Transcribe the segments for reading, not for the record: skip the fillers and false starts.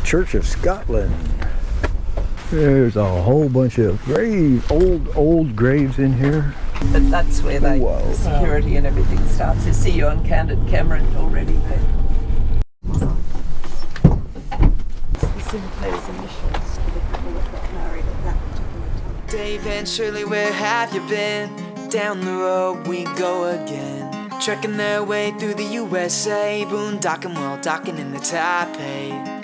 Church of Scotland. There's a whole bunch of graves, old graves in here. But that's where they, the security and everything starts. I see you on candid camera already there. The Sinclair's initials to the couple that got married at that particular time. Dave and Shirley, where have you been? Down the road we go again. Trekking their way through the USA, boondocking while docking in the Taipei.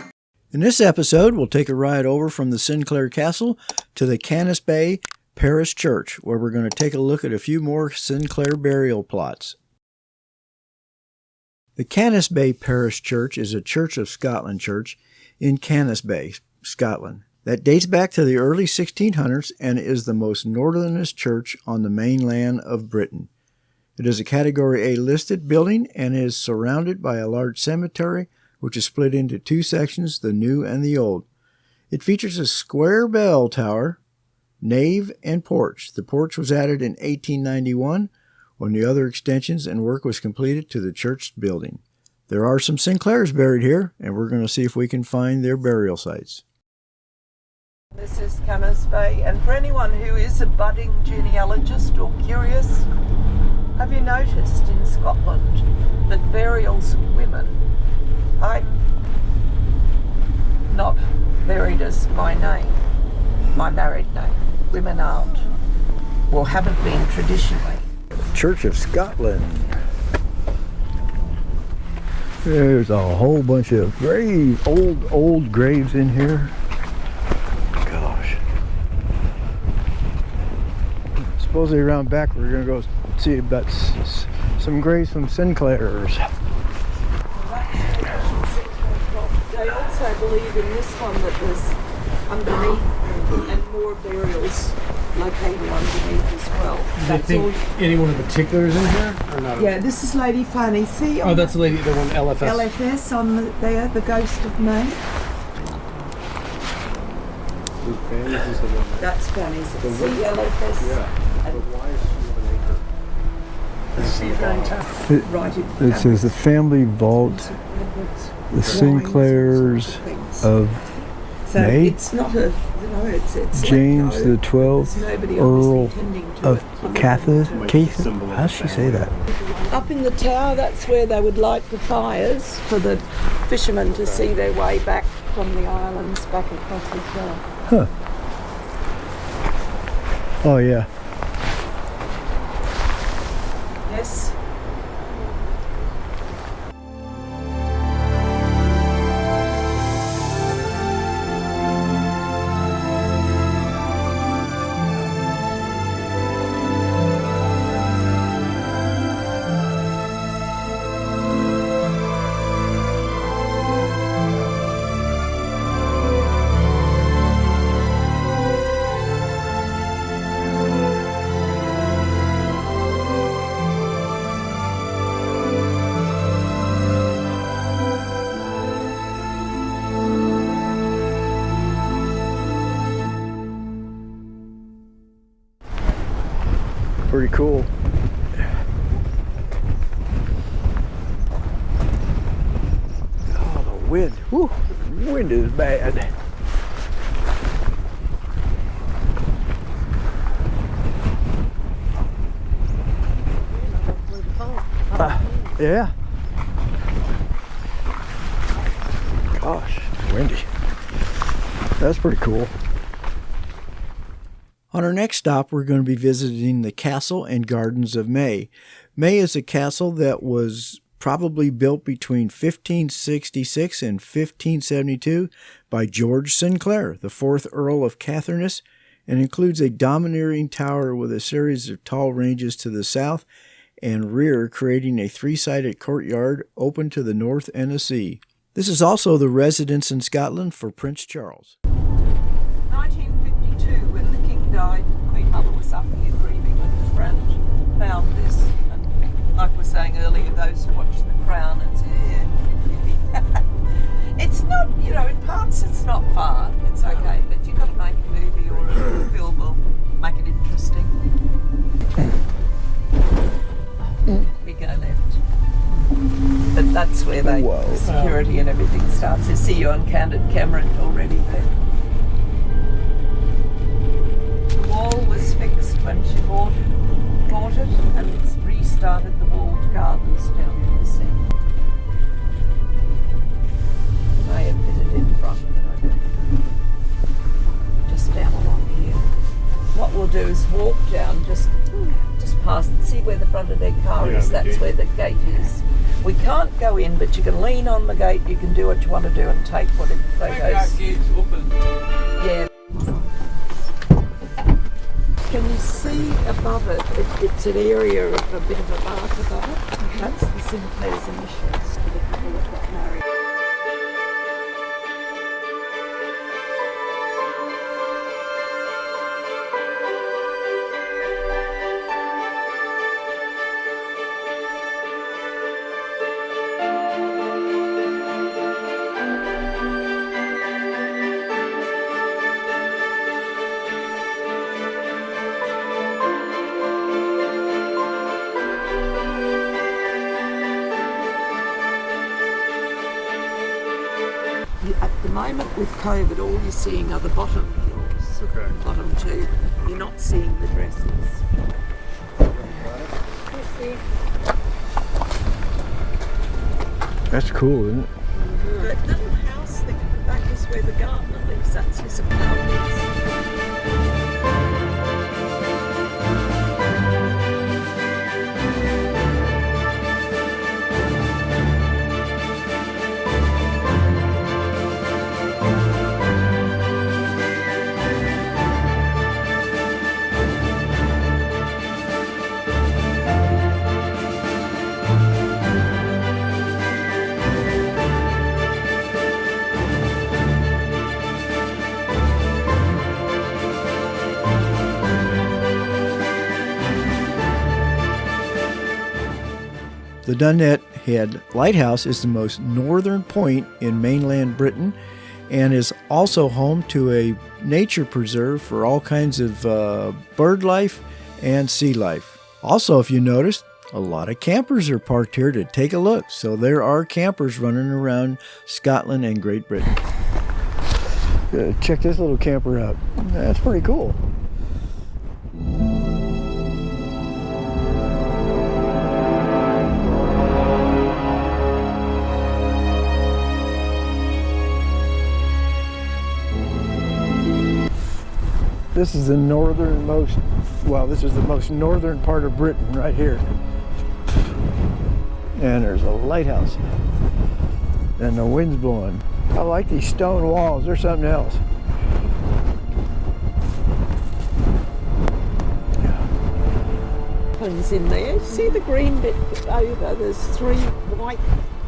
In this episode, we'll take a ride over from the Sinclair Castle to the Canis Bay Parish Church, where we're going to take a look at a few more Sinclair burial plots. The Canis Bay Parish Church is a Church of Scotland church in Canis Bay, Scotland, that dates back to the early 1600s and is the most northernest church on the mainland of Britain. It is a Category A listed building and is surrounded by a large cemetery, which is split into two sections, the new and the old. It features a square bell tower, nave, and porch. The porch was added in 1891 when the other extensions and work was completed to the church building. There are some Sinclairs buried here, and we're going to see if we can find their burial sites. This is Canis Bay, and for anyone who is a budding genealogist or curious, have you noticed in Scotland that burials of women are not buried as my name, my married name? Women aren't, or haven't been traditionally. Church of Scotland. There's a whole bunch of graves, old graves in here. Gosh. Supposedly around back we're going to go see about some graves from Sinclairs. They also believe in this one that there's underneath and more burials located underneath as well. Do you think anyone in particular is in here or not? Yeah, this is Lady Fanny. See? Oh, that's the lady, the one LFS. LFS on there, the ghost of May. Fanny's is the one. That's Fanny's. See LFS. Yeah. But why is she an anchor? Right. It says the family vault, the Sinclairs of May. It's not a, it's James the 12th, Earl of Cathar. How does she say that? Up in the tower, that's where they would light the fires for the fishermen to see their way back from the islands back across as well. Huh. Oh yeah. Yes. Pretty cool. Oh, the wind. Whew, the wind is bad. Yeah. Gosh, windy. That's pretty cool. On our next stop, we're going to be visiting the Castle and Gardens of May. May is a castle that was probably built between 1566 and 1572 by George Sinclair, the 4th Earl of Caithness, and includes a domineering tower with a series of tall ranges to the south and rear, creating a three-sided courtyard open to the north and the sea. This is also the residence in Scotland for Prince Charles. 1952, when the King died, Queen Mother was up here grieving, and the friend found this. And like we were saying earlier, those who watch The Crown and say, yeah, it's not, you know, in parts it's not far, it's okay, but you've got to make a movie or a film or make it interesting. We go left. But That's where they the security and everything starts. They see you on candid camera already there. The wall was fixed when she bought it, and it's restarted the walled gardens down in the centre. They have fit it in front, but I don't. Just down along here. What we'll do is walk down just past, see where the front of their car is. That's where the gate is. We can't go in, but you can lean on the gate. You can do what you want to do and take whatever photos. Yeah. Can you see above it? It's an area of a bit of a mark above it. That's the Sinclair's initials for the couple that got married. At the moment with COVID, all you're seeing are the bottom hills, bottom two. You're not seeing the dresses. That's cool, isn't it? That little house thing at the back is where the gardener lives. That's his apartment. The Dunnet Head Lighthouse is the most northern point in mainland Britain and is also home to a nature preserve for all kinds of bird life and sea life. Also, if you noticed, a lot of campers are parked here to take a look. So there are campers running around Scotland and Great Britain. Check this little camper out. That's pretty cool. This is the northernmost, well, this is the most northern part of Britain right here. And there's a lighthouse. And the wind's blowing. I like these stone walls, they're something else. Things in there. See the green bit over? There's 3 white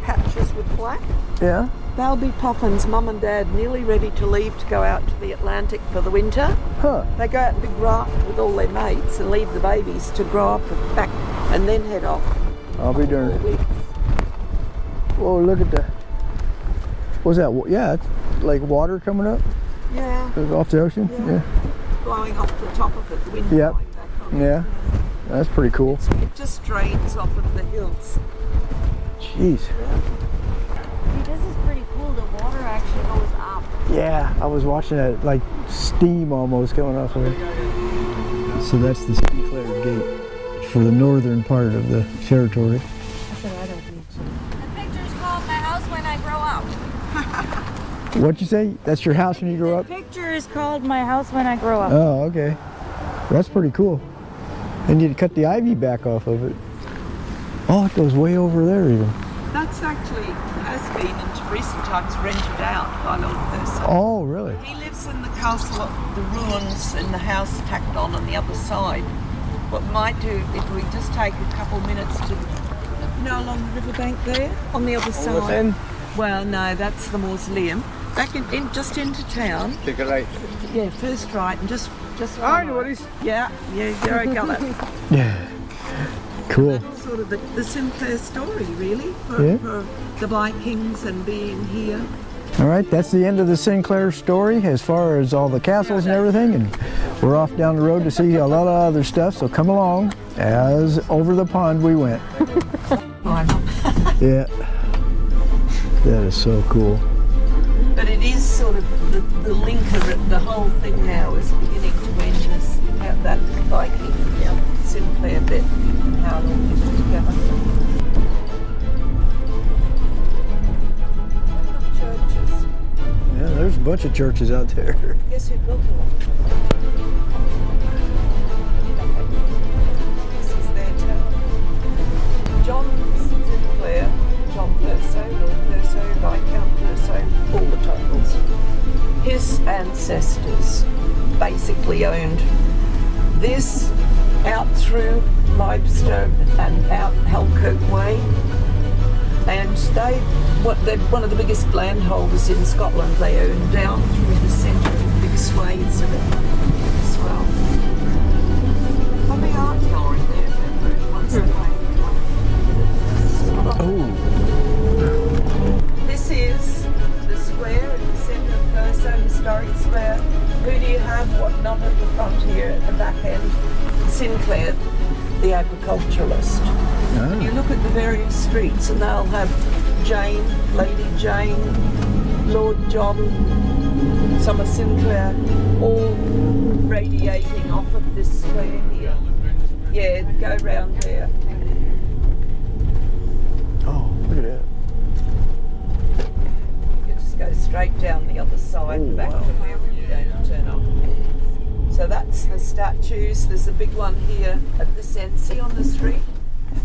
patches with black. Yeah. They'll be puffins. Mum and Dad nearly ready to leave to go out to the Atlantic for the winter. Huh. They go out in a big raft with all their mates and leave the babies to grow up and back and then head off. I'll be darned. Whoa, look at that. What's that? Yeah, it's like water coming up? Yeah. Off the ocean? Yeah. Blowing off the top of it, the wind Yep. blowing back on Yeah. That's pretty cool. It just drains off of the hills. Jeez. See, this is pretty cool. The water actually goes up. Yeah, I was watching that, like steam almost coming off of it. So that's the Sinclair Gate for the northern part of the territory. The picture's called My House When I Grow Up. What'd you say? That's your house when you grow up? The picture is called My House When I Grow Up. Oh, okay. That's pretty cool. And you'd cut the ivy back off of it. Oh, it goes way over there even. That's actually has been in recent times rented out by Lord Person. Oh, really? He lives in the castle, the ruins, and the house tacked on the other side. What we might do if we just take a couple minutes to, along the riverbank there, on the other side. End? Well, no, that's the mausoleum. Back in just into town. Take a right. Yeah, first right, and just. I know what it is. Yeah, there I got it. Yeah. Cool. That's sort of the Sinclair story, really, for the Vikings and being here. All right, that's the end of the Sinclair story as far as all the castles and everything. And we're off down the road to see a lot of other stuff. So come along as over the pond we went. Why not? Yeah. That is so cool. But it is sort of the link of it, the whole thing now is beginning to end this, that Viking Sinclair bit and how it all fits together. Churches. Yeah, there's a bunch of churches out there. Guess who built one? This is their town. John Sinclair, John Perso, Lord Perso, Viscount Perso, all the titles. His ancestors basically owned this out through Lybstone and out Halkirk Way. And they're one of the biggest landholders in Scotland. They own down through the centre, big swathes of it as well. Probably art gallery there, once in a while. Oh. This is the square in the centre of Perso, historic square. Who do you have? What not at the front here, at the back end? Sinclair, the agriculturalist. Oh. You look at the various streets and they'll have Jane, Lady Jane, Lord John, Summer Sinclair, all radiating off of this square here. Yeah, go round there. Oh, look at that. You just go straight down the other side, back to where we're going to turn off. So that's the statues. There's a big one here at the Sensi on the street.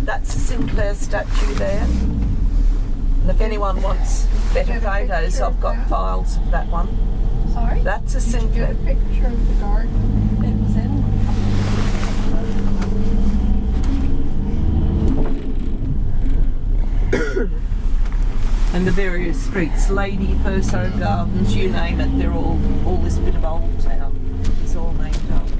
That's a Sinclair statue there. And if anyone wants better photos, I've got files of that one. Sorry? That's a Did you Sinclair. get a picture of the garden it was in? And the various streets, Lady, Perso Gardens, you name it, they're all this bit of old town. It's all named after.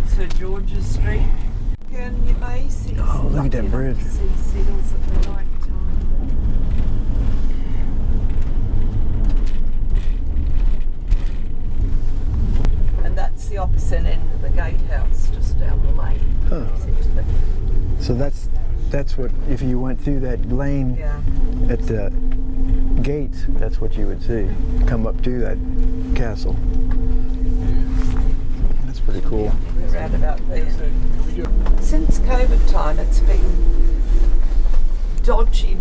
Sir George's Street. And you may see Oh, look at that bridge. see seals at the right time. And that's the opposite end of the gatehouse, just down the lane. Huh. So that's what, if you went through that lane Yeah. at the gates, that's what you would see. Come up to that castle. That's pretty cool. We're right about there. Since COVID time, it's been dodgy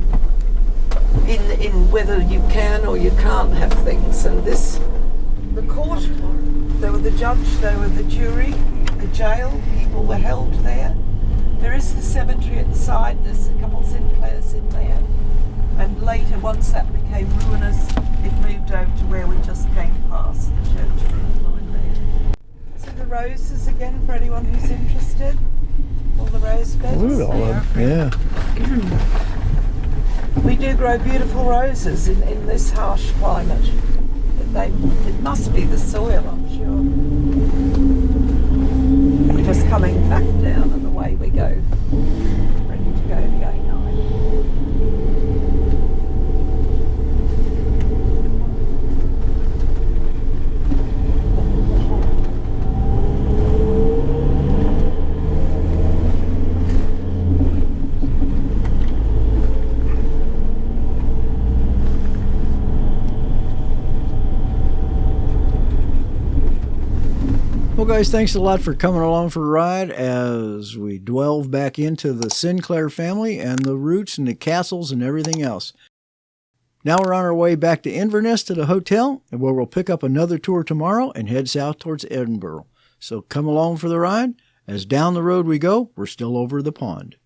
in whether you can or you can't have things. And this, the court, they were the judge, they were the jury, the jail, people were held there. There is the cemetery at the side, there's a couple of Sinclairs in there. And later, once that became ruinous, it moved over to where we just came past the church behind there. See the roses again for anyone who's interested? All the rose beds. Look at all of them. Yeah. We do grow beautiful roses in this harsh climate. It must be the soil, I'm sure. We're just coming back down and away we go. Ready to go to Gay Night. Well, guys, thanks a lot for coming along for a ride as we delve back into the Sinclair family and the roots and the castles and everything else. Now we're on our way back to Inverness to the hotel, and where we'll pick up another tour tomorrow and head south towards Edinburgh. So come along for the ride. As down the road we go, we're still over the pond.